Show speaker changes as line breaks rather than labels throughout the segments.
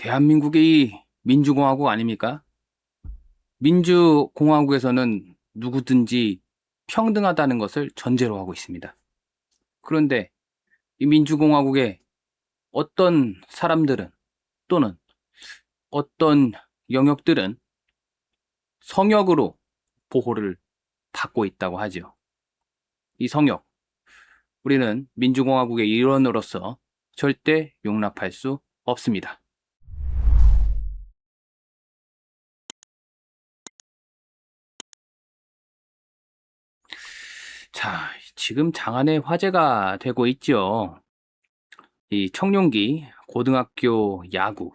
대한민국이 민주공화국 아닙니까? 민주공화국에서는 누구든지 평등하다는 것을 전제로 하고 있습니다. 그런데 이 민주공화국의 어떤 사람들은 또는 어떤 영역들은 성역으로 보호를 받고 있다고 하죠. 이 성역, 우리는 민주공화국의 일원으로서 절대 용납할 수 없습니다. 자, 지금 장안의 화제가 되고 있죠. 이 청룡기 고등학교 야구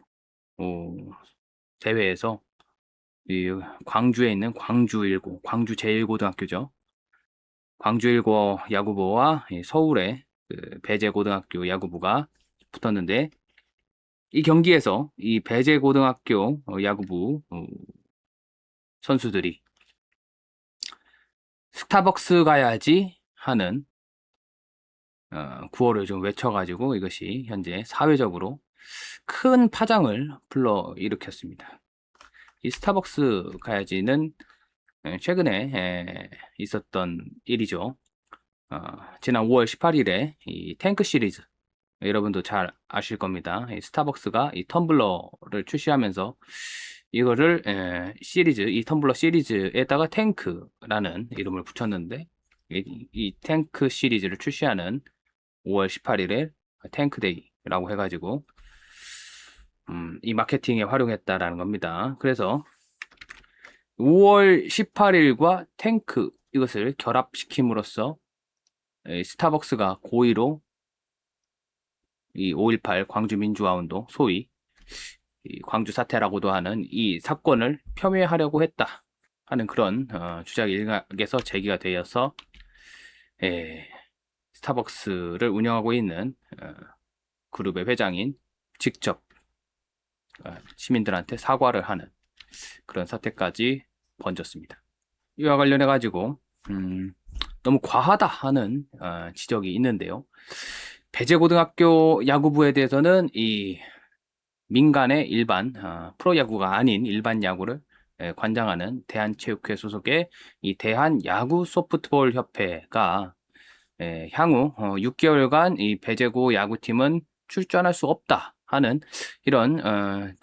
대회에서 이 광주에 있는 광주 제1고등학교죠. 광주 1고 야구부와 서울의 그 배제고등학교 야구부가 붙었는데, 이 경기에서 이 배제고등학교 야구부 선수들이 스타벅스 가야지 하는 구호를 좀 외쳐가지고 이것이 현재 사회적으로 큰 파장을 불러일으켰습니다. 이 스타벅스 가야지는 최근에 있었던 일이죠. 지난 5월 18일에 이 탱크 시리즈, 여러분도 잘 아실 겁니다. 이 스타벅스가 이 텀블러를 출시하면서 이거를 이 텀블러 시리즈에다가 탱크라는 이름을 붙였는데, 이 탱크 시리즈를 출시하는 5월 18일에 탱크데이라고 해가지고 이 마케팅에 활용했다라는 겁니다. 그래서 5월 18일과 탱크 이것을 결합시킴으로써 스타벅스가 고의로 이 5.18 광주 민주화운동, 소위 이 광주 사태라고도 하는 이 사건을 폄훼하려고 했다 하는 그런 주장이 일각에서 제기가 되어서 스타벅스를 운영하고 있는 그룹의 회장인 직접 시민들한테 사과를 하는 그런 사태까지 번졌습니다. 이와 관련해 가지고 너무 과하다 하는 지적이 있는데요. 배제고등학교 야구부에 대해서는 이 민간의 일반 프로야구가 아닌 일반 야구를 관장하는 대한체육회 소속의 이 대한야구 소프트볼 협회가 향후 6개월간 이 배제고 야구팀은 출전할 수 없다 하는 이런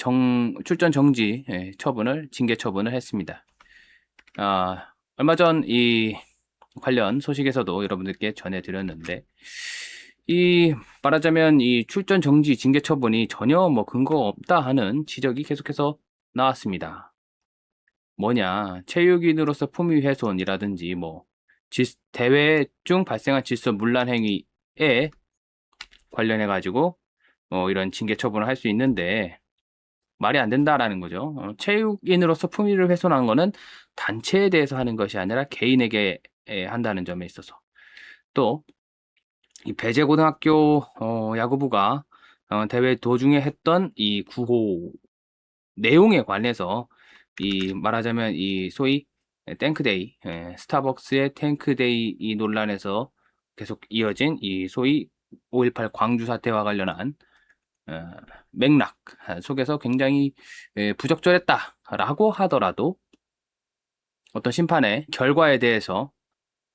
출전 정지 처분을, 징계 처분을 했습니다. 얼마 전 이 관련 소식에서도 여러분들께 전해드렸는데, 이 말하자면 이 출전 정지 징계 처분이 전혀 뭐 근거가 없다 하는 지적이 계속해서 나왔습니다. 뭐냐, 체육인으로서 품위 훼손이라든지 뭐 대회 중 발생한 질서 문란 행위에 관련해 가지고 이런 징계 처분을 할 수 있는데, 말이 안 된다라는 거죠. 체육인으로서 품위를 훼손한 거는 단체에 대해서 하는 것이 아니라 개인에게 한다는 점에 있어서, 또 이 배제고등학교 야구부가 대회 도중에 했던 이 구호 내용에 관해서 이 말하자면 이 소위 탱크데이, 스타벅스의 탱크데이 이 논란에서 계속 이어진 이 소위 5.18 광주 사태와 관련한 맥락 속에서 굉장히 부적절했다라고 하더라도 어떤 심판의 결과에 대해서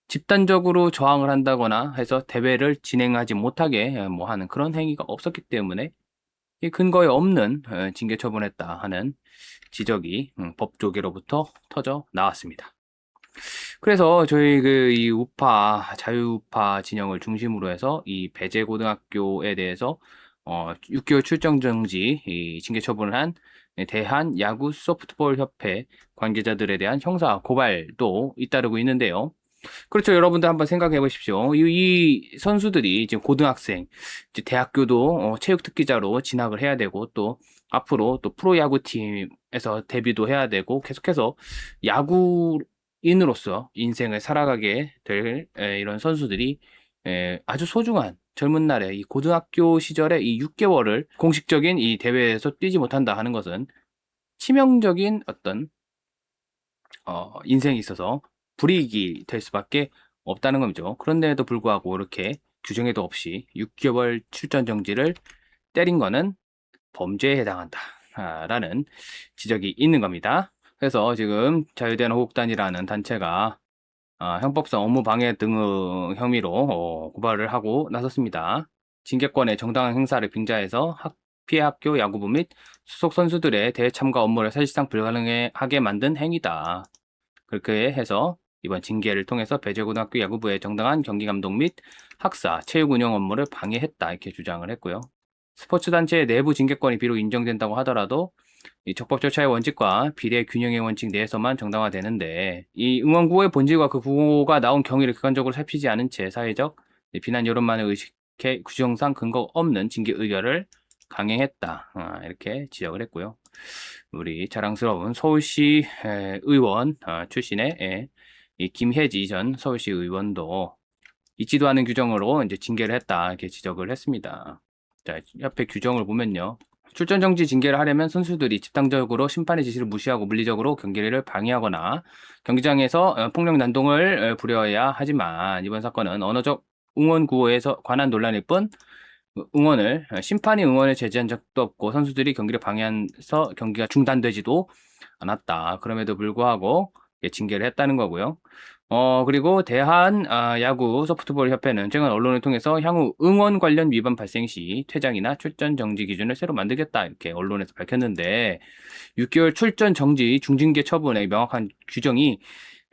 집단적으로 저항을 한다거나 해서 대회를 진행하지 못하게 뭐 하는 그런 행위가 없었기 때문에 이 근거에 없는 징계 처분했다 하는 지적이 법조계로부터 터져 나왔습니다. 그래서 저희 이 우파, 자유우파 진영을 중심으로 해서 이 배제고등학교에 대해서 6개월 출정 정지 징계 처분을 한 대한 야구 소프트볼 협회 관계자들에 대한 형사 고발도 잇따르고 있는데요. 그렇죠. 여러분들 한번 생각해 보십시오. 이 선수들이 지금 고등학생, 이제 대학교도 체육 특기자로 진학을 해야 되고, 또 앞으로 또 프로야구팀에서 데뷔도 해야 되고, 계속해서 야구인으로서 인생을 살아가게 될 이런 선수들이 아주 소중한 젊은 날에 이 고등학교 시절에 이 6개월을 공식적인 이 대회에서 뛰지 못한다 하는 것은 치명적인 어떤 인생에 있어서 불이익이 될 수밖에 없다는 거죠. 그런데도 불구하고 이렇게 규정에도 없이 6개월 출전 정지를 때린 거는 범죄에 해당한다. 라는 지적이 있는 겁니다. 그래서 지금 자유대한호국단이라는 단체가 형법상 업무 방해 등 혐의로 고발을 하고 나섰습니다. 징계권의 정당한 행사를 빙자해서 피해 학교 야구부 및 소속 선수들의 대회 참가 업무를 사실상 불가능하게 만든 행위다. 그렇게 해서 이번 징계를 통해서 배재고등학교 야구부의 정당한 경기 감독 및 학사, 체육 운영 업무를 방해했다 이렇게 주장을 했고요. 스포츠 단체의 내부 징계권이 비록 인정된다고 하더라도 이 적법 절차의 원칙과 비례 균형의 원칙 내에서만 정당화되는데 이 응원 구호의 본질과 그 구호가 나온 경위를 객관적으로 살피지 않은 채 사회적 비난 여론만을 의식해 규정상 근거 없는 징계 의결을 강행했다 이렇게 지적을 했고요. 우리 자랑스러운 서울시 의원 출신의 이 김혜지 전 서울시 의원도 있지도 않은 규정으로 이제 징계를 했다 이렇게 지적을 했습니다. 자, 옆에 규정을 보면요. 출전 정지 징계를 하려면 선수들이 집단적으로 심판의 지시를 무시하고 물리적으로 경기를 방해하거나 경기장에서 폭력 난동을 부려야 하지만 이번 사건은 언어적 응원 구호에서 관한 논란일 뿐 심판이 응원을 제지한 적도 없고 선수들이 경기를 방해해서 경기가 중단되지도 않았다. 그럼에도 불구하고 징계를 했다는 거고요. 그리고 대한 야구 소프트볼 협회는 최근 언론을 통해서 향후 응원 관련 위반 발생 시 퇴장이나 출전 정지 기준을 새로 만들겠다 이렇게 언론에서 밝혔는데 6개월 출전 정지 중징계 처분의 명확한 규정이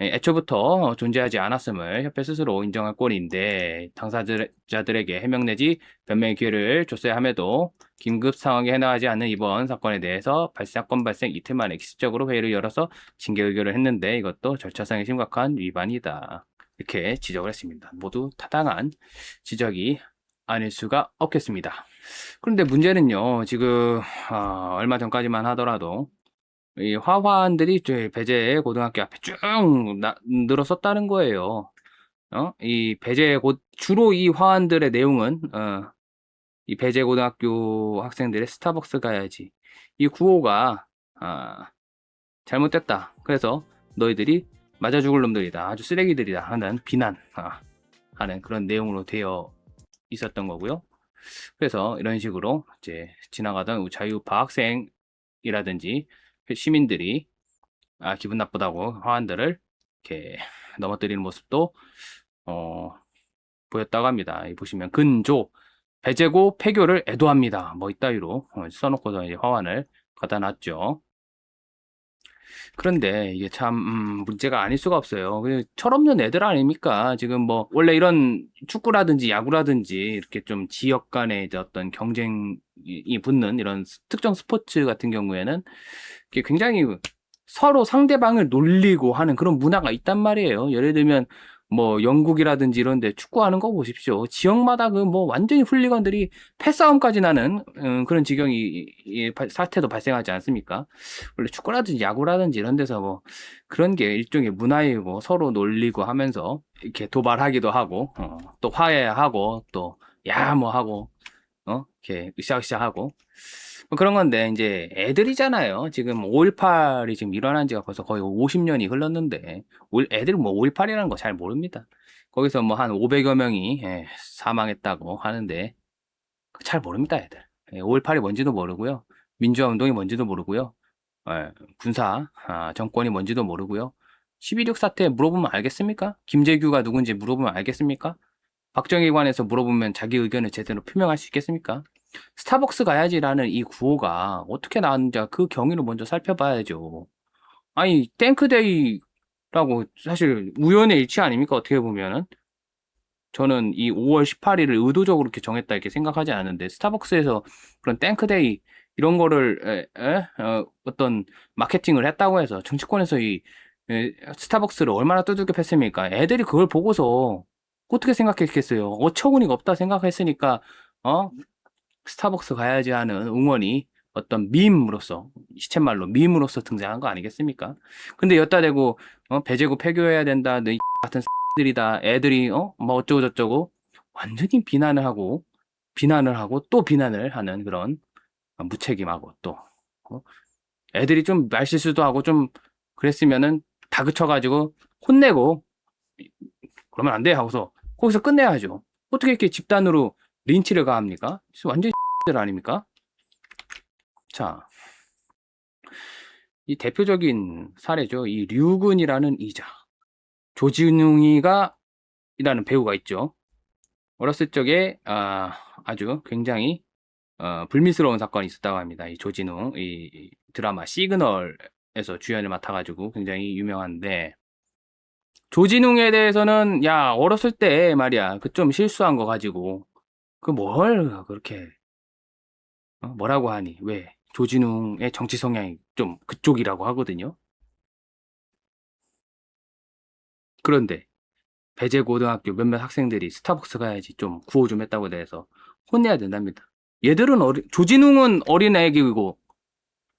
애초부터 존재하지 않았음을 협회 스스로 인정할 꼴인데 당사자들에게 해명 내지 변명의 기회를 줬어야 함에도 긴급 상황에 해당하지 않는 이번 사건에 대해서 사건 발생 이틀 만에 기습적으로 회의를 열어서 징계 의결을 했는데 이것도 절차상의 심각한 위반이다. 이렇게 지적을 했습니다. 모두 타당한 지적이 아닐 수가 없겠습니다. 그런데 문제는요. 지금 얼마 전까지만 하더라도 이 화환들이 배재 고등학교 앞에 쭉 늘어섰다는 거예요. 이 주로 이 화환들의 내용은 이 배재 고등학교 학생들의 스타벅스 가야지. 이 구호가 잘못됐다. 그래서 너희들이 맞아 죽을 놈들이다. 아주 쓰레기들이다 하는 비난 하는 그런 내용으로 되어 있었던 거고요. 그래서 이런 식으로 이제 지나가던 자유파 학생이라든지 시민들이 기분 나쁘다고 화환들을 이렇게 넘어뜨리는 모습도 보였다고 합니다. 보시면 근조 배제고 폐교를 애도합니다. 뭐 이따위로 써놓고서 이제 화환을 갖다 놨죠. 그런데 이게 참 문제가 아닐 수가 없어요. 철없는 애들 아닙니까? 지금 뭐 원래 이런 축구라든지 야구라든지 이렇게 좀 지역 간의 어떤 경쟁이 붙는 이런 특정 스포츠 같은 경우에는 굉장히 서로 상대방을 놀리고 하는 그런 문화가 있단 말이에요. 예를 들면 뭐 영국이라든지 이런 데 축구하는 거 보십시오. 지역마다 그 뭐 완전히 훌리건들이 패싸움까지 나는 그런 지경이 사태도 발생하지 않습니까? 원래 축구라든지 야구라든지 이런 데서 뭐 그런 게 일종의 문화이고 서로 놀리고 하면서 이렇게 도발하기도 하고 또 화해하고 또 야 뭐 하고 이렇게 으쌰으쌰하고 뭐 그런 건데 이제 애들이잖아요. 지금 5.18이 지금 일어난 지가 벌써 거의 50년이 흘렀는데 애들 뭐 5.18이라는 거 잘 모릅니다. 거기서 뭐 한 500여 명이 사망했다고 하는데 잘 모릅니다, 애들. 5.18이 뭔지도 모르고요. 민주화 운동이 뭔지도 모르고요. 군사 정권이 뭔지도 모르고요. 12.6 사태 물어보면 알겠습니까? 김재규가 누군지 물어보면 알겠습니까? 박정희에 관해서 물어보면 자기 의견을 제대로 표명할 수 있겠습니까? 스타벅스 가야지라는 이 구호가 어떻게 나왔는지 그 경위를 먼저 살펴봐야죠. 아니, 땡크데이라고 사실 우연의 일치 아닙니까? 어떻게 보면은. 저는 이 5월 18일을 의도적으로 이렇게 정했다 이렇게 생각하지 않는데 스타벅스에서 그런 땡크데이 이런 거를 어떤 마케팅을 했다고 해서 정치권에서 이 스타벅스를 얼마나 두들겨 팼습니까? 애들이 그걸 보고서 어떻게 생각했겠어요? 어처구니가 없다 생각했으니까 스타벅스 가야지 하는 응원이 어떤 밈으로서 시쳇말로 밈으로서 등장한 거 아니겠습니까? 근데 여따 대고 배제고 폐교해야 된다 너 이 같은 들이다 애들이 뭐 어쩌고 저쩌고 완전히 비난을 하고 또 비난을 하는 그런 무책임하고 또 애들이 좀 말실수도 하고 좀 그랬으면은 다그쳐가지고 혼내고 그러면 안 돼 하고서 거기서 끝내야죠. 어떻게 이렇게 집단으로 린치를 가합니까? 완전히 들 아닙니까? 자, 이 대표적인 사례죠. 이 류근이라는 이자. 조진웅이가 이라는 배우가 있죠. 어렸을 적에 아주 굉장히 불미스러운 사건이 있었다고 합니다. 이 조진웅 이 드라마 시그널에서 주연을 맡아가지고 굉장히 유명한데 조진웅에 대해서는 야 어렸을 때 말이야 그 좀 실수한 거 가지고 그 뭘 그렇게 뭐라고 하니 왜 조진웅의 정치 성향이 좀 그쪽이라고 하거든요. 그런데 배제고등학교 몇몇 학생들이 스타벅스 가야지 좀 구호 좀 했다고 대해서 혼내야 된답니다. 얘들은 조진웅은 어린 애기고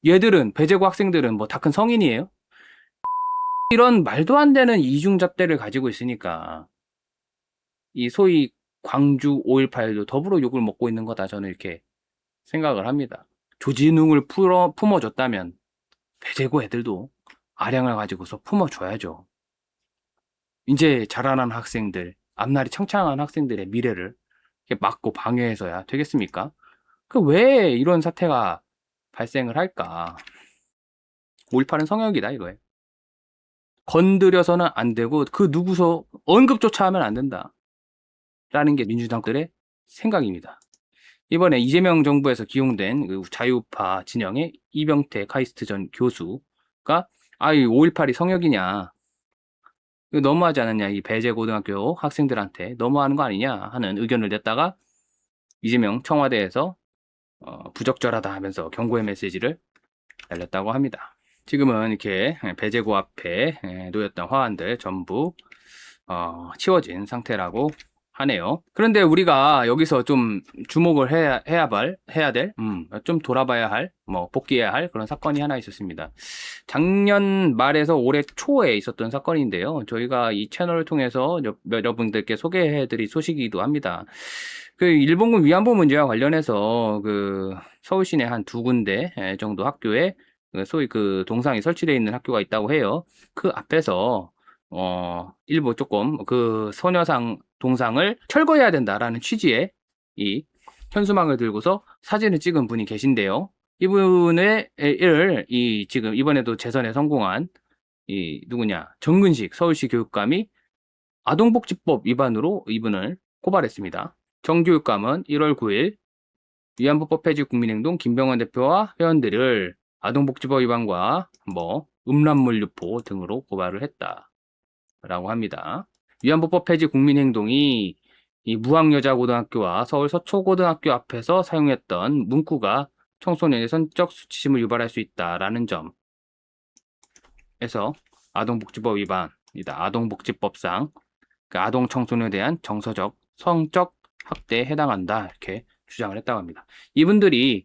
얘들은 배제고 학생들은 뭐 다 큰 성인이에요? 이런 말도 안 되는 이중잣대를 가지고 있으니까 이 소위 광주 5.18도 더불어 욕을 먹고 있는 거다 저는 이렇게 생각을 합니다. 조진웅을 품어줬다면 배제고 애들도 아량을 가지고서 품어줘야죠. 이제 자라난 학생들, 앞날이 창창한 학생들의 미래를 이렇게 막고 방해해서야 되겠습니까? 그 왜 이런 사태가 발생을 할까? 5.18은 성역이다 이거예요. 건드려서는 안 되고 그 누구서 언급조차 하면 안 된다. 라는 게 민주당들의 생각입니다. 이번에 이재명 정부에서 기용된 그 자유우파 진영의 이병태 카이스트 전 교수가 5.18이 성역이냐 이거 너무하지 않았냐 이 배제고등학교 학생들한테 너무하는 거 아니냐 하는 의견을 냈다가 이재명 청와대에서 부적절하다 하면서 경고의 메시지를 날렸다고 합니다. 지금은 이렇게 배제고 앞에 놓였던 화환들 전부 치워진 상태라고 하네요. 그런데 우리가 여기서 좀 주목을 해야 될, 좀 돌아봐야 할, 복귀해야 할 그런 사건이 하나 있었습니다. 작년 말에서 올해 초에 있었던 사건인데요. 저희가 이 채널을 통해서 여러분들께 소개해드릴 소식이기도 합니다. 그 일본군 위안부 문제와 관련해서 그 서울 시내 한 2군데 정도 학교에 소위 그 동상이 설치되어 있는 학교가 있다고 해요. 그 앞에서 일부 조금 그 소녀상 동상을 철거해야 된다라는 취지의 이 현수막을 들고서 사진을 찍은 분이 계신데요. 이분의 지금 이번에도 재선에 성공한 이 누구냐 정근식 서울시 교육감이 아동복지법 위반으로 이분을 고발했습니다. 정 교육감은 1월 9일 위안부법 폐지 국민행동 김병원 대표와 회원들을 아동복지법 위반과 음란물 유포 등으로 고발을 했다라고 합니다. 위안부법 폐지 국민행동이 이 무학여자고등학교와 서울 서초고등학교 앞에서 사용했던 문구가 청소년의 선적 수치심을 유발할 수 있다라는 점에서 아동복지법 위반이다. 아동복지법상 그 아동 청소년에 대한 정서적, 성적 학대에 해당한다 이렇게 주장을 했다고 합니다. 이분들이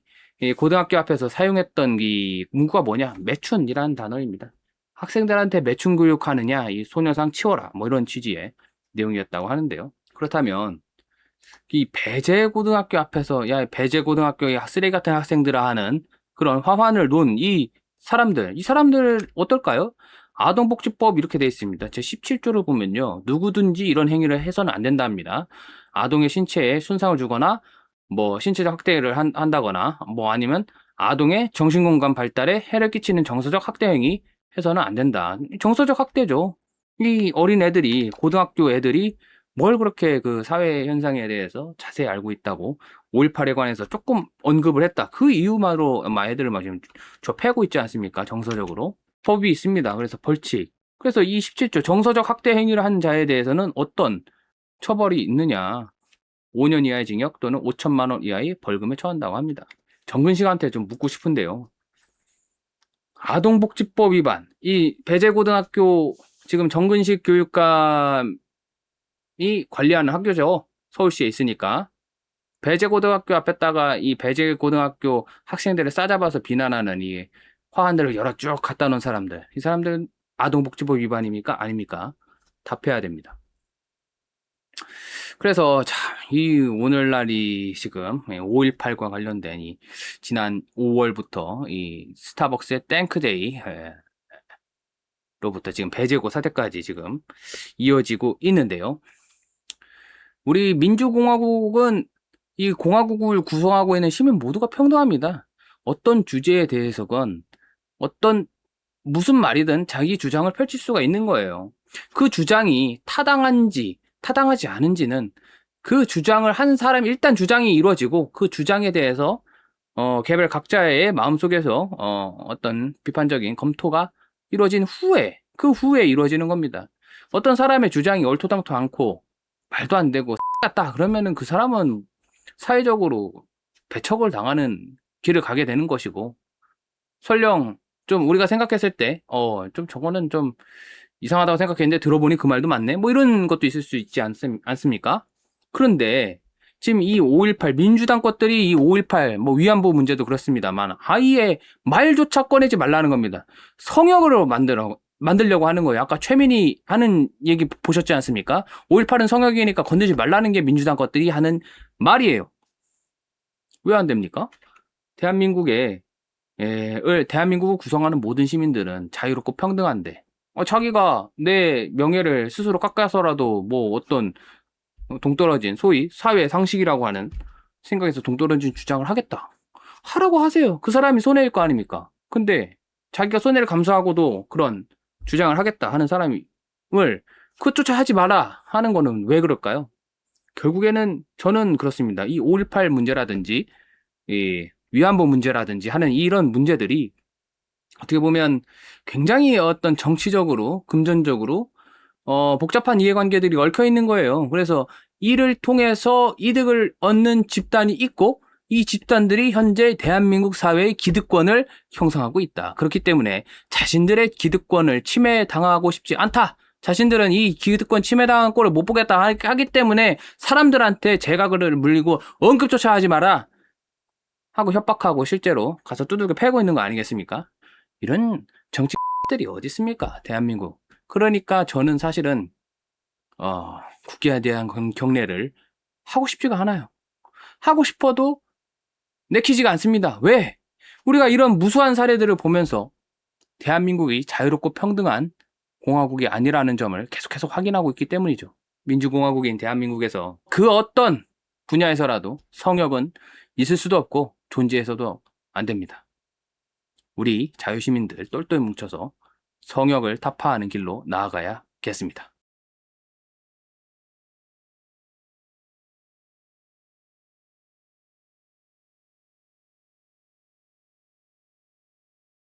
고등학교 앞에서 사용했던 이 문구가 뭐냐? 매춘이라는 단어입니다. 학생들한테 매춘 교육하느냐? 이 소녀상 치워라. 이런 취지의 내용이었다고 하는데요. 그렇다면 이 배제고등학교 앞에서 야 배제고등학교의 쓰레기 같은 학생들아 하는 그런 화환을 놓은 이 사람들 어떨까요? 아동복지법 이렇게 되어 있습니다. 제 17조를 보면요. 누구든지 이런 행위를 해서는 안 된답니다. 아동의 신체에 손상을 주거나 신체적 학대를 한다거나 아니면 아동의 정신건강 발달에 해를 끼치는 정서적 학대 행위 해서는 안 된다. 정서적 학대죠. 이 어린 애들이 고등학교 애들이 뭘 그렇게 그 사회 현상에 대해서 자세히 알고 있다고 5.18에 관해서 조금 언급을 했다. 그 이유만으로 애들을 막 지금 좁혀고 있지 않습니까? 정서적으로. 법이 있습니다. 그래서 벌칙. 그래서 이 17조 정서적 학대 행위를 한 자에 대해서는 어떤 처벌이 있느냐. 5년 이하의 징역 또는 5천만 원 이하의 벌금에 처한다고 합니다. 정근식한테 좀 묻고 싶은데요. 아동복지법 위반. 이 배제고등학교 지금 정근식 교육감이 관리하는 학교죠. 서울시에 있으니까. 배제고등학교 앞에다가 이 배제고등학교 학생들을 싸잡아서 비난하는 이 화환들을 여러 쭉 갖다 놓은 사람들. 이 사람들은 아동복지법 위반입니까? 아닙니까? 답해야 됩니다. 그래서 이 오늘날이 지금 5.18과 관련된 이 지난 5월부터 이 스타벅스의 땡크데이 로부터 지금 배제고 사태까지 지금 이어지고 있는데요. 우리 민주공화국은 이 공화국을 구성하고 있는 시민 모두가 평등합니다. 어떤 주제에 대해서건 어떤 무슨 말이든 자기 주장을 펼칠 수가 있는 거예요. 그 주장이 타당한지 타당하지 않은지는 그 주장을 한 사람 일단 주장이 이루어지고 그 주장에 대해서 개별 각자의 마음속에서 어떤 비판적인 검토가 이루어진 후에 그 후에 이루어지는 겁니다. 어떤 사람의 주장이 얼토당토 않고 말도 안 되고 같다 그러면은 그 사람은 사회적으로 배척을 당하는 길을 가게 되는 것이고 설령 좀 우리가 생각했을 때 좀 저거는 좀 이상하다고 생각했는데 들어보니 그 말도 맞네 뭐 이런 것도 있을 수 있지 않습니까? 그런데 지금 이 5.18 민주당 것들이 이 5.18 뭐 위안부 문제도 그렇습니다만 아예 말조차 꺼내지 말라는 겁니다. 성역으로 만들려고 하는 거예요. 아까 최민희 하는 얘기 보셨지 않습니까? 5.18은 성역이니까 건들지 말라는 게 민주당 것들이 하는 말이에요. 왜 안 됩니까? 대한민국을 구성하는 모든 시민들은 자유롭고 평등한데 자기가 내 명예를 스스로 깎아서라도 뭐 어떤 동떨어진 소위 사회 상식이라고 하는 생각에서 동떨어진 주장을 하겠다. 하라고 하세요. 그 사람이 손해일 거 아닙니까? 근데 자기가 손해를 감수하고도 그런 주장을 하겠다 하는 사람을 그것조차 하지 마라 하는 거는 왜 그럴까요? 결국에는 저는 그렇습니다. 이 5.18 문제라든지 이 위안부 문제라든지 하는 이런 문제들이 어떻게 보면 굉장히 어떤 정치적으로 금전적으로 복잡한 이해관계들이 얽혀 있는 거예요. 그래서 이를 통해서 이득을 얻는 집단이 있고 이 집단들이 현재 대한민국 사회의 기득권을 형성하고 있다. 그렇기 때문에 자신들의 기득권을 침해당하고 싶지 않다. 자신들은 이 기득권 침해당한 꼴을 못 보겠다 하기 때문에 사람들한테 재각을 물리고 언급조차 하지 마라 하고 협박하고 실제로 가서 두들겨 패고 있는 거 아니겠습니까? 이런 정치들이 어디 있습니까? 대한민국. 그러니까 저는 사실은 국기에 대한 경례를 하고 싶지가 않아요. 하고 싶어도 내키지가 않습니다. 왜? 우리가 이런 무수한 사례들을 보면서 대한민국이 자유롭고 평등한 공화국이 아니라는 점을 계속 확인하고 있기 때문이죠. 민주공화국인 대한민국에서 그 어떤 분야에서라도 성역은 있을 수도 없고 존재해서도 안 됩니다. 우리 자유시민들 똘똘 뭉쳐서 성역을 타파하는 길로 나아가야겠습니다.